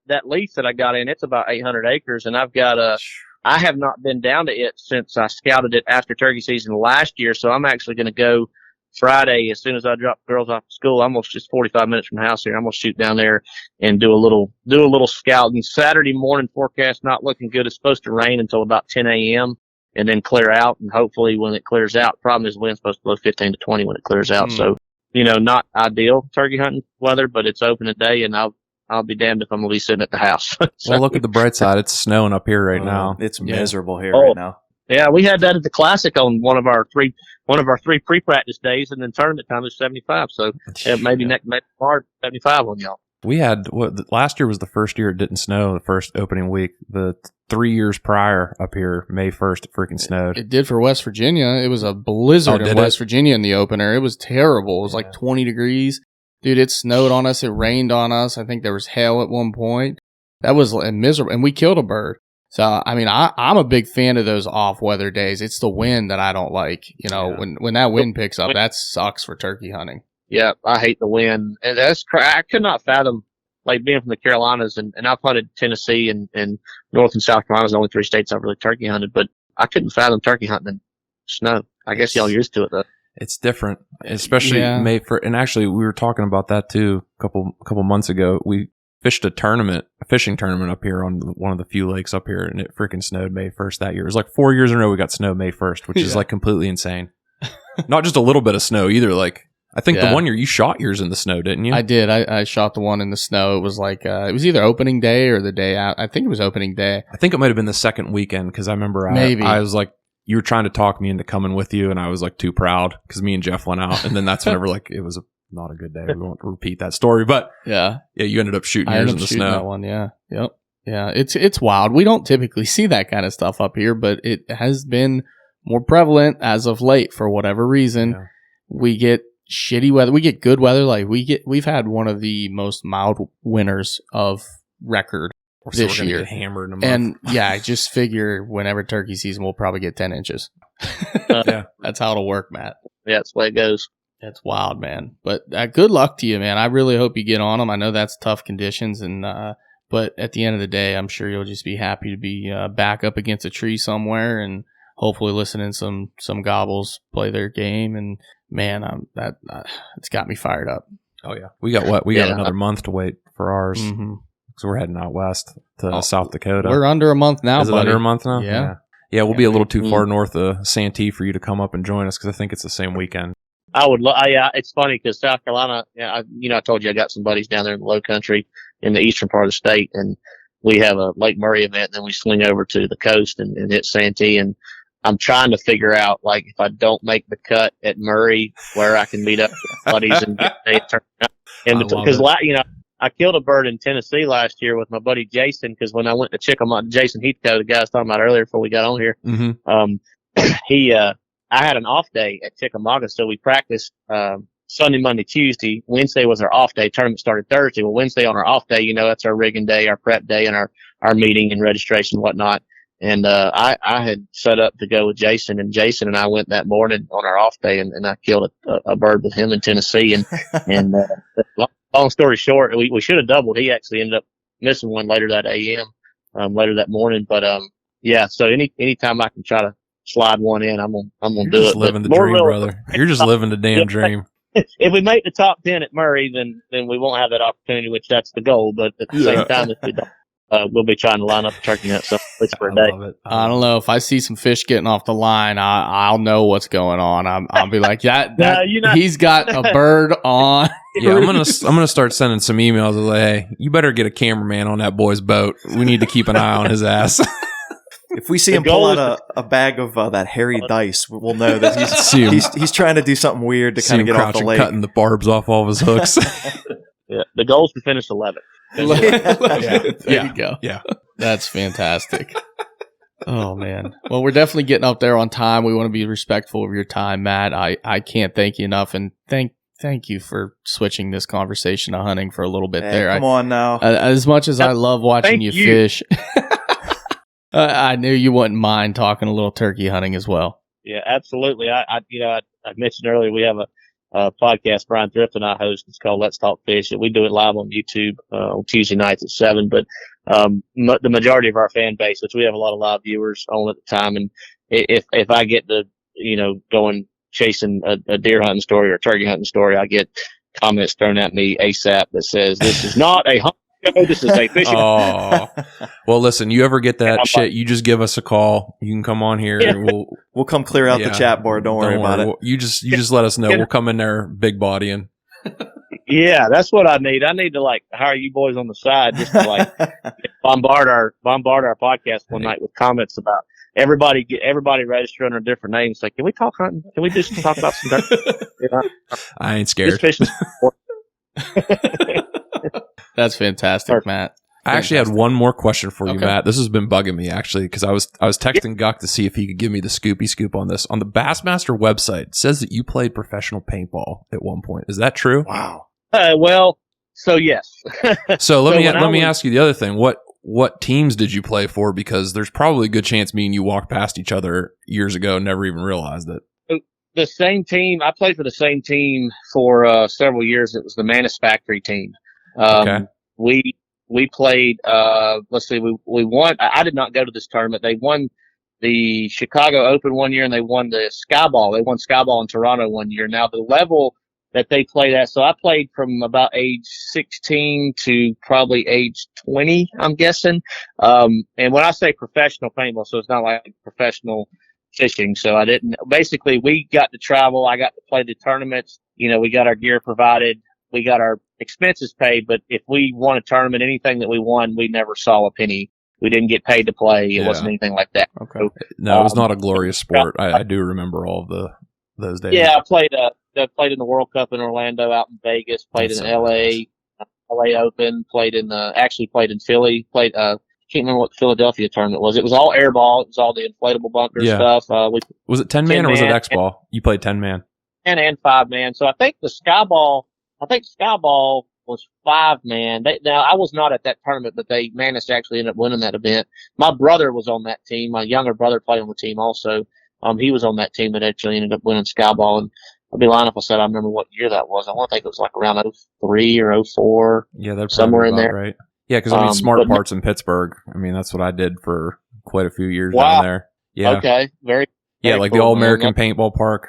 that lease that I got in, it's about 800 acres, and I have not been down to it since I scouted it after turkey season last year. So I'm actually going to go Friday as soon as I drop the girls off to school. I'm almost just 45 minutes from the house here. I'm going to shoot down there and do a little scouting. Saturday morning forecast not looking good. It's supposed to rain until about 10 a.m. and then clear out. And hopefully when it clears out, problem is the wind's supposed to blow 15 to 20 when it clears out. So, not ideal turkey hunting weather, but it's open today, and I'll be damned if I'm going to be sitting at the house. So, well, look at the bright side. It's snowing up here right now. It's miserable here right now. Yeah, we had that at the Classic on one of our three pre-practice days, and then tournament time is 75. So maybe next March 75 on y'all. We had last year was the first year it didn't snow. The first opening week. The 3 years prior up here, May 1st, it freaking snowed. It did for West Virginia. It was a blizzard in West Virginia in the opener. It was terrible. It was like 20 degrees. Dude, it snowed on us. It rained on us. I think there was hail at one point. That was miserable, and we killed a bird. So, I mean, I'm a big fan of those off-weather days. It's the wind that I don't like. When that wind picks up, that sucks for turkey hunting. Yeah, I hate the wind. And I could not fathom, like, being from the Carolinas, and I've hunted Tennessee and North and South Carolina, the only 3 states I've really turkey hunted, but I couldn't fathom turkey hunting in snow. I guess y'all used to it, though. It's different, especially May 1st. And actually, we were talking about that, too, a couple months ago. We fished a fishing tournament up here on one of the few lakes up here, and it freaking snowed May 1st that year. It was like 4 years in a row we got snow May 1st, which is like completely insane. Not just a little bit of snow either. Like, I think the one year you shot yours in the snow, didn't you? I did. I shot the one in the snow. It was like, it was either opening day or the day out. I think it was opening day. I think it might have been the second weekend, because I remember I was like, you were trying to talk me into coming with you, and I was like too proud because me and Jeff went out, and then that's whenever like it was not a good day. We won't repeat that story, but yeah, you ended up shooting yours in the snow. That one, yeah, yep, yeah. It's wild. We don't typically see that kind of stuff up here, but it has been more prevalent as of late for whatever reason. Yeah. We get shitty weather. We get good weather. Like we've had one of the most mild winters of record this year. Get hammered in a month. And I just figure whenever turkey season, we'll probably get 10 inches. That's how it'll work, Matt. Yeah, that's the way it goes. That's wild, man. But good luck to you, man. I really hope you get on them. I know that's tough conditions, and but at the end of the day, I'm sure you'll just be happy to be back up against a tree somewhere and hopefully listening some gobbles play their game. And man, it's got me fired up. Oh yeah, we got another month to wait for ours. So we're heading out west to South Dakota. We're under a month now. Is it buddy. under a month now? Yeah. We'll be a little too far north of Santee for you to come up and join us, because I think it's the same weekend. I would. It's funny because South Carolina. I told you I got some buddies down there in the Low Country in the eastern part of the state, and we have a Lake Murray event. And then we swing over to the coast and hit Santee. And I'm trying to figure out, like, if I don't make the cut at Murray, where I can meet up with buddies and get a turn. And because I killed a bird in Tennessee last year with my buddy Jason, because when I went to Chickamauga, Jason Heathcote, the guy I was talking about earlier before we got on here, I had an off day at Chickamauga, so we practiced Sunday, Monday, Tuesday. Wednesday was our off day. Tournament started Thursday. Well, Wednesday on our off day, that's our rigging day, our prep day, and our meeting and registration and whatnot. And I had set up to go with Jason, and Jason and I went that morning on our off day, and I killed a bird with him in Tennessee. And long story short, we should have doubled. He actually ended up missing one later that later that morning. But so anytime I can try to slide one in, I'm gonna do it. Just living the dream, brother. You're just living the damn dream. If we make the top 10 at Murray, then we won't have that opportunity, which that's the goal. But at the same time, if we don't, we'll be trying to line up a turkey nut someplace for a day. I don't know. If I see some fish getting off the line, I'll know what's going on. I'll be like, he's got a bird on. Yeah, I'm gonna start sending some emails like, hey, you better get a cameraman on that boy's boat. We need to keep an eye on his ass. If we see him pull out a bag of that hairy dice, we'll know that he's trying to do something weird to kind of get off the lake. Cutting the barbs off all of his hooks. Yeah, the goal is to finish 11th. There you go. Yeah. That's fantastic. Oh man. Well, we're definitely getting up there on time. We want to be respectful of your time, Matt. I can't thank you enough, and thank you for switching this conversation to hunting for a little bit there. Come on now. As much as I love watching you fish, I knew you wouldn't mind talking a little turkey hunting as well. Yeah, absolutely. I mentioned earlier we have a podcast Brian Thrift and I host. It's called Let's Talk Fish. We do it live on YouTube on Tuesday nights at 7. But the majority of our fan base, which we have a lot of live viewers on at the time, and if I get the going chasing a deer hunting story or a turkey hunting story, I get comments thrown at me ASAP that says this is not a hunt show, this is a fishing. Oh, well, listen. You ever get that shit? You just give us a call. You can come on here. Yeah. And we'll come clear out the chat board. Don't worry about it. You just let us know. We'll come in there, big bodying. Yeah, that's what I need. I need to hire you boys on the side just to bombard our podcast one night with comments about everybody register under different names. Like, can we talk hunting? Can we just talk about some dirt? I ain't scared. Just fishing. That's fantastic, Perfect. Matt. I actually had one more question for you, Okay. Matt. This has been bugging me actually because I was texting Guck to see if he could give me the scoopy scoop on this. On the Bassmaster website, it says that you played professional paintball at one point. Is that true? Wow. Well, so yes. So let me when ask you the other thing. What teams did you play for? Because there's probably a good chance me and you walked past each other years ago and never even realized it. The same team. I played for the same team for several years. It was the Manus Factory team. Okay. We played. Let's see. We won. I did not go to this tournament. They won the Chicago Open one year, and they won the Skyball. They won Skyball in Toronto one year. Now the level that they played at. So I played from about age 16 to probably age 20, I'm guessing. And when I say professional paintball, so it's not like professional fishing. So basically we got to travel. I got to play the tournaments. We got our gear provided. We got our expenses paid. But if we won a tournament, anything that we won, we never saw a penny. We didn't get paid to play. It wasn't anything like that. Okay. So, No, it was not a glorious sport. I do remember all of those days. yeah, I played in the World Cup in Orlando, out in Vegas, played in LA Open, played in Philly, can't remember what the Philadelphia tournament was. It was all air ball. It was all the inflatable bunker stuff. Was it 10-man or was it X-ball? You played 10-man. And 5-man. So I think Skyball was 5-man. Now I was not at that tournament, but they managed to actually end up winning that event. My brother was on that team. My younger brother played on the team also. He was on that team that actually ended up winning Skyball. And I'd be lying if I said I remember what year that was. I want to think it was like around 03 or 04. Yeah, they're somewhere in there. right? Yeah, because Smart Parts in Pittsburgh. I mean, that's what I did for quite a few years down there. Yeah. Okay. Very like cool, the All-American man. Paintball Park.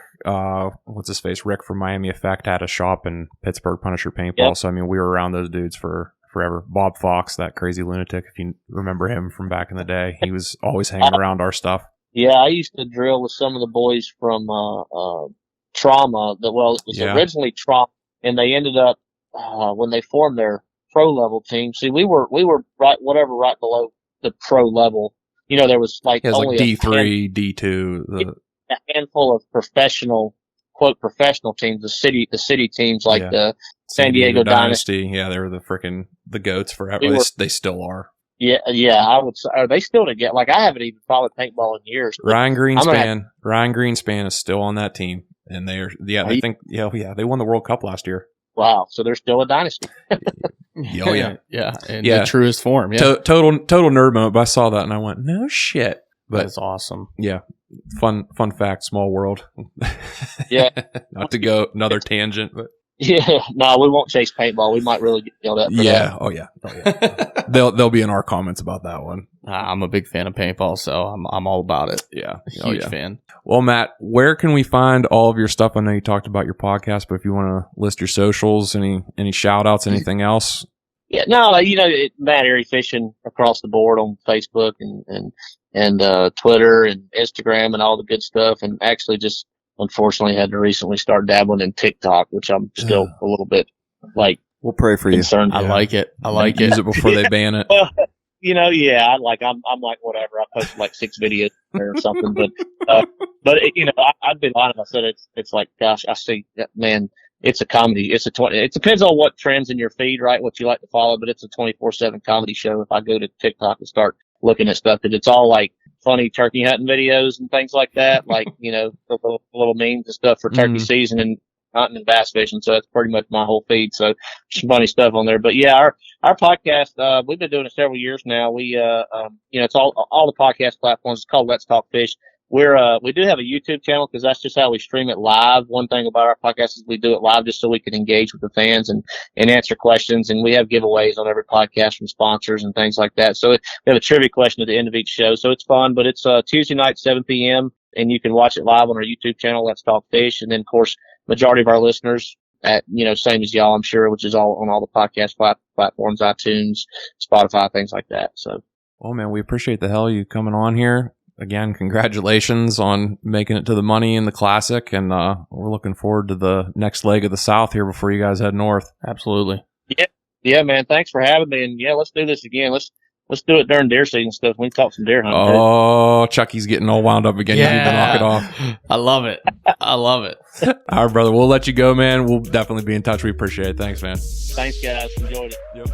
What's his face? Rick from Miami Effect had a shop in Pittsburgh, Punisher Paintball. Yep. So I mean, we were around those dudes for forever. Bob Fox, that crazy lunatic, if you remember him from back in the day, he was always hanging around our stuff. Yeah, I used to drill with some of the boys from Trauma. It was originally Trauma, and they ended up when they formed their pro level team. See, we were right below the pro level. There was only D3, D2. A handful of professional teams. The city teams like the San Diego Dynasty. Yeah, they were the goats forever. They still are. Yeah, I would say. Are they still together? I haven't even followed paintball in years. Ryan Greenspan is still on that team, and they they won the World Cup last year. Wow, so they're still a dynasty. Yeah, in the truest form. Yeah, total nerd moment. But I saw that and I went, no shit. But that's awesome. Yeah, fun fact. Small world. Yeah, not to go another tangent, but. Yeah, no, we won't chase paintball. We might really get yelled at for that. Oh yeah. They'll be in our comments about that one. I'm a big fan of paintball, so I'm all about it. Yeah, huge fan. Well, Matt, where can we find all of your stuff? I know you talked about your podcast, but if you want to list your socials, any shout outs, anything else? Yeah, no, Matt Arey Fishing across the board on Facebook and Twitter and Instagram and all the good stuff, and actually just. Unfortunately, had to recently start dabbling in TikTok, which I'm still a little bit we'll pray for concerned. You. I like it. Use it before they ban it. Well, I'm like whatever. I posted 6 videos or something, but I'd be lying if I said it's like, gosh, I see that, man. it's a comedy. It depends on what trends in your feed, right? What you like to follow, but it's a 24/7 comedy show. If I go to TikTok and start looking at stuff, it's all like funny turkey hunting videos and things like that, like, the little memes and stuff for turkey season and hunting and bass fishing. So that's pretty much my whole feed. So some funny stuff on there. But yeah, our podcast, we've been doing it several years now. We, it's all the podcast platforms. It's called Let's Talk Fish. We do have a YouTube channel because that's just how we stream it live. One thing about our podcast is we do it live just so we can engage with the fans and answer questions. And we have giveaways on every podcast from sponsors and things like that. So we have a trivia question at the end of each show. So it's fun, but it's Tuesday night, 7 p.m. and you can watch it live on our YouTube channel, Let's Talk Fish. And then, of course, majority of our listeners at, same as y'all, I'm sure, which is all on all the podcast platforms, iTunes, Spotify, things like that. So, well, man, we appreciate the hell you coming on here. Again, congratulations on making it to the money in the Classic, and we're looking forward to the next leg of the South here before you guys head north. Absolutely. Yeah, man. Thanks for having me, and yeah, let's do this again. Let's do it during deer season stuff. We can talk some deer hunting. Oh, Chucky's getting all wound up again. Yeah. You need to knock it off. I love it. All right, brother. We'll let you go, man. We'll definitely be in touch. We appreciate it. Thanks, man. Thanks, guys. Enjoyed it. Yep.